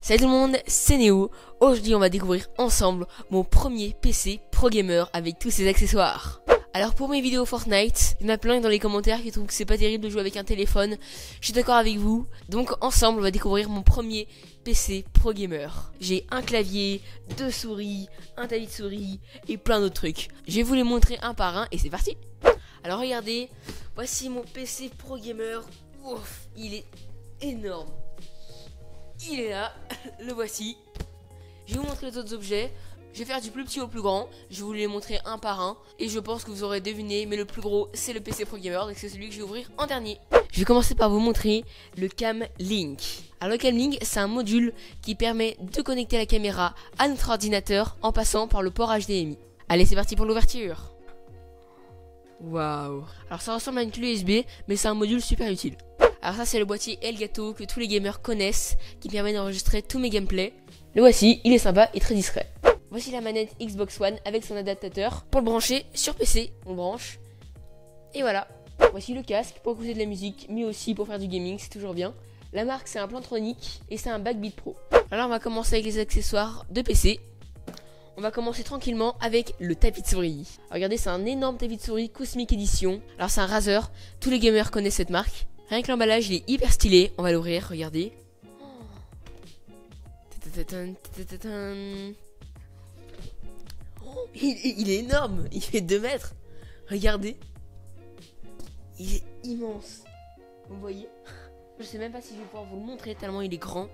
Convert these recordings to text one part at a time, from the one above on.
Salut tout le monde, c'est Néo. Aujourd'hui on va découvrir ensemble mon premier PC Pro Gamer avec tous ses accessoires. Alors pour mes vidéos Fortnite, il y en a plein dans les commentaires qui trouvent que c'est pas terrible de jouer avec un téléphone. Je suis d'accord avec vous. Donc ensemble on va découvrir mon premier PC Pro Gamer. J'ai un clavier, deux souris, un tamis de souris et plein d'autres trucs. Je vais vous les montrer un par un et c'est parti. Alors regardez, voici mon PC Pro Gamer. Ouf, il est énorme. Il est là, le voici. Je vais vous montrer les autres objets. Je vais faire du plus petit au plus grand. Je vais vous les montrer un par un. Et je pense que vous aurez deviné, mais le plus gros, c'est le PC Pro Gamer. Donc c'est celui que je vais ouvrir en dernier. Je vais commencer par vous montrer le Cam Link. Alors le Cam Link, c'est un module qui permet de connecter la caméra à notre ordinateur en passant par le port HDMI. Allez, c'est parti pour l'ouverture. Waouh. Alors ça ressemble à une clé USB, mais c'est un module super utile. Alors ça c'est le boîtier Elgato que tous les gamers connaissent, qui permet d'enregistrer tous mes gameplays. Le voici, il est sympa et très discret. Voici la manette Xbox One avec son adaptateur pour le brancher sur PC. On branche. Et voilà. Voici le casque pour écouter de la musique, mais aussi pour faire du gaming, c'est toujours bien. La marque c'est un Plantronic et c'est un Backbeat Pro. Alors on va commencer avec les accessoires de PC. On va commencer tranquillement avec le tapis de souris. Alors, regardez, c'est un énorme tapis de souris Cosmic Edition. Alors c'est un Razer, tous les gamers connaissent cette marque. Rien que l'emballage, il est hyper stylé. On va l'ouvrir, regardez. Oh, il est énorme. Il fait 2 mètres. Regardez. Il est immense. Vous voyez? Je sais même pas si je vais pouvoir vous le montrer tellement il est grand.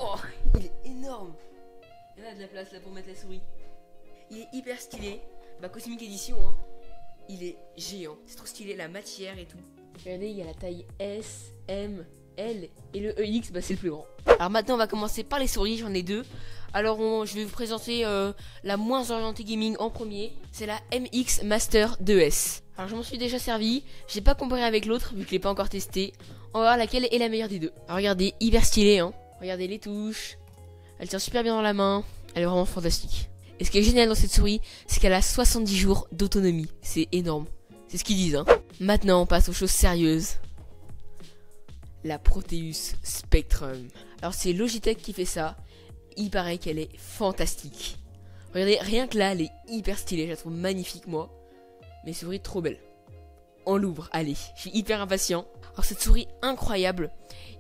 Oh, il est énorme. Il y en a de la place là pour mettre la souris. Il est hyper stylé. Bah Cosmic Edition hein. Il est géant. C'est trop stylé la matière et tout. Regardez, il y a la taille S, M, L et le EX, bah c'est le plus grand. Alors maintenant on va commencer par les souris, j'en ai 2. Alors je vais vous présenter la moins orientée gaming en premier. C'est la MX Master 2S. Alors je m'en suis déjà servi. J'ai pas comparé avec l'autre vu que je l'ai pas encore testé. On va voir laquelle est la meilleure des deux. Alors regardez, hyper stylé hein. Regardez les touches. Elle tient super bien dans la main. Elle est vraiment fantastique. Et ce qui est génial dans cette souris, c'est qu'elle a 70 jours d'autonomie. C'est énorme. C'est ce qu'ils disent, hein. Maintenant, on passe aux choses sérieuses. La Proteus Spectrum. Alors, c'est Logitech qui fait ça. Il paraît qu'elle est fantastique. Regardez, rien que là, elle est hyper stylée. Je la trouve magnifique, moi. Mes souris, trop belles. On l'ouvre, allez. Je suis hyper impatient. Alors, cette souris incroyable.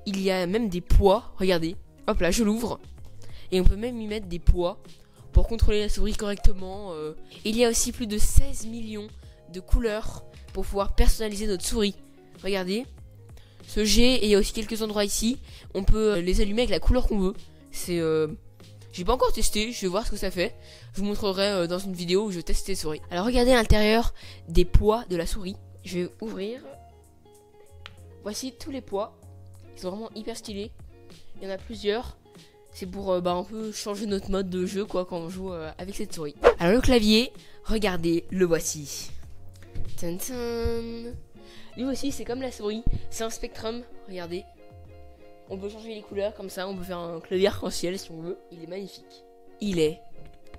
Il y a même des poids. Regardez. Hop là, je l'ouvre. Et on peut même y mettre des poids pour contrôler la souris correctement. Il y a aussi plus de 16 millions de couleurs pour pouvoir personnaliser notre souris. Regardez. Ce G, et il y a aussi quelques endroits ici. On peut les allumer avec la couleur qu'on veut. C'est... J'ai pas encore testé, je vais voir ce que ça fait. Je vous montrerai dans une vidéo où je teste les souris. Alors regardez à l'intérieur des poids de la souris. Je vais ouvrir. Voici tous les poids. Ils sont vraiment hyper stylés. Il y en a plusieurs. C'est pour un peu changer notre mode de jeu quoi quand on joue avec cette souris. Alors le clavier, regardez, le voici. Tantan. Lui aussi c'est comme la souris, c'est un Spectrum, regardez. On peut changer les couleurs comme ça, on peut faire un clavier arc-en-ciel si on veut. Il est magnifique. Il est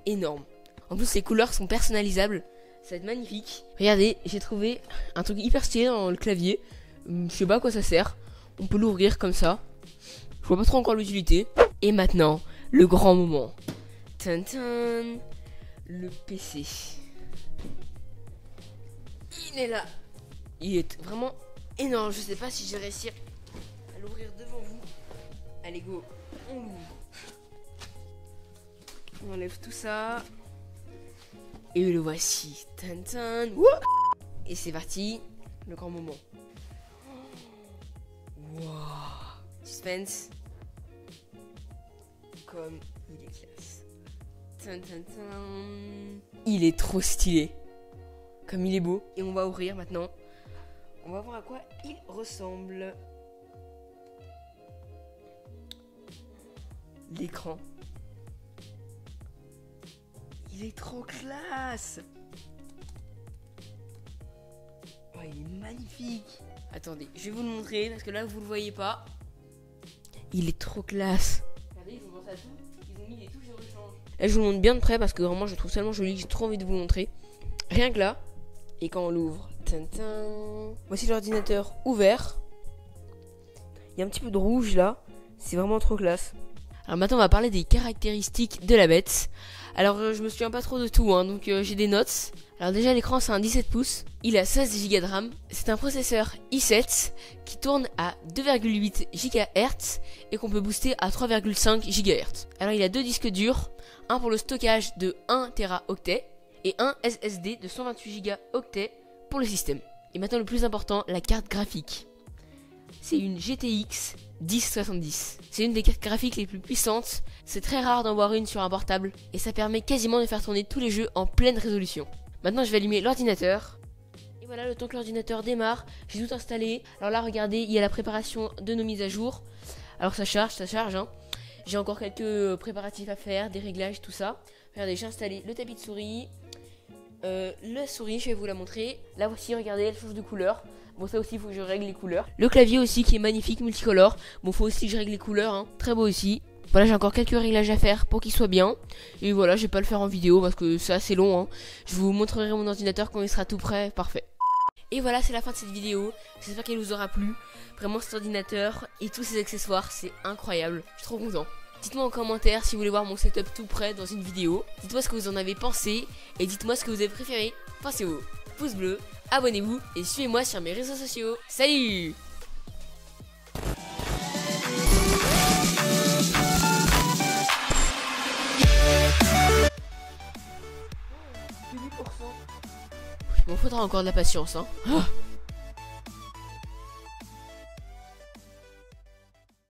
énorme. En plus les couleurs sont personnalisables, ça va être magnifique. Regardez, j'ai trouvé un truc hyper stylé dans le clavier. Je sais pas à quoi ça sert. On peut l'ouvrir comme ça. Je vois pas trop encore l'utilité. Et maintenant, le grand moment. Tintin, le PC. Il est là. Il est vraiment énorme. Je sais pas si je vais réussir à l'ouvrir devant vous. Allez, go. On l'ouvre. On enlève tout ça. Et le voici. Tintin. Et c'est parti. Le grand moment. Wow. Suspense. Comme il est classe. Il est trop stylé. Comme il est beau. Et on va ouvrir maintenant. On va voir à quoi il ressemble. L'écran. Il est trop classe. Oh, il est magnifique. Attendez, je vais vous le montrer parce que là vous le voyez pas. Il est trop classe. Regardez, ils ont pensé à tout. Ils ont mis des touches de rechange. Là, je vous le montre bien de près parce que vraiment je le trouve tellement joli que j'ai trop envie de vous le montrer. Rien que là. Et quand on l'ouvre, tintin. Voici l'ordinateur ouvert. Il y a un petit peu de rouge là. C'est vraiment trop classe. Alors maintenant on va parler des caractéristiques de la bête. Alors je me souviens pas trop de tout hein, donc j'ai des notes. Alors déjà l'écran c'est un 17 pouces, il a 16 Go de RAM, c'est un processeur i7 qui tourne à 2,8 GHz et qu'on peut booster à 3,5 GHz. Alors il a deux disques durs, un pour le stockage de 1 Teraoctet et un SSD de 128 Go pour le système. Et maintenant le plus important, la carte graphique. C'est une GTX 1070. C'est une des cartes graphiques les plus puissantes. C'est très rare d'en voir une sur un portable et ça permet quasiment de faire tourner tous les jeux en pleine résolution. Maintenant je vais allumer l'ordinateur. Et voilà, le temps que l'ordinateur démarre, j'ai tout installé. Alors là regardez, il y a la préparation de nos mises à jour. Alors ça charge hein. J'ai encore quelques préparatifs à faire, des réglages, tout ça. Regardez, j'ai installé le tapis de souris. La souris, je vais vous la montrer. Là voici, regardez, elle change de couleur. Bon, ça aussi, il faut que je règle les couleurs. Le clavier aussi qui est magnifique, multicolore. Bon, faut aussi que je règle les couleurs, hein. Très beau aussi. Voilà, j'ai encore quelques réglages à faire pour qu'il soit bien. Et voilà, je vais pas le faire en vidéo parce que c'est assez long, hein. Je vous montrerai mon ordinateur quand il sera tout prêt. Parfait. Et voilà, c'est la fin de cette vidéo. J'espère qu'elle vous aura plu. Vraiment, cet ordinateur et tous ses accessoires, c'est incroyable. Je suis trop content. Dites-moi en commentaire si vous voulez voir mon setup tout prêt dans une vidéo. Dites-moi ce que vous en avez pensé et dites-moi ce que vous avez préféré. Pensez au pouce bleu, abonnez-vous et suivez-moi sur mes réseaux sociaux. Salut! Il m'en faudra encore de la patience, hein.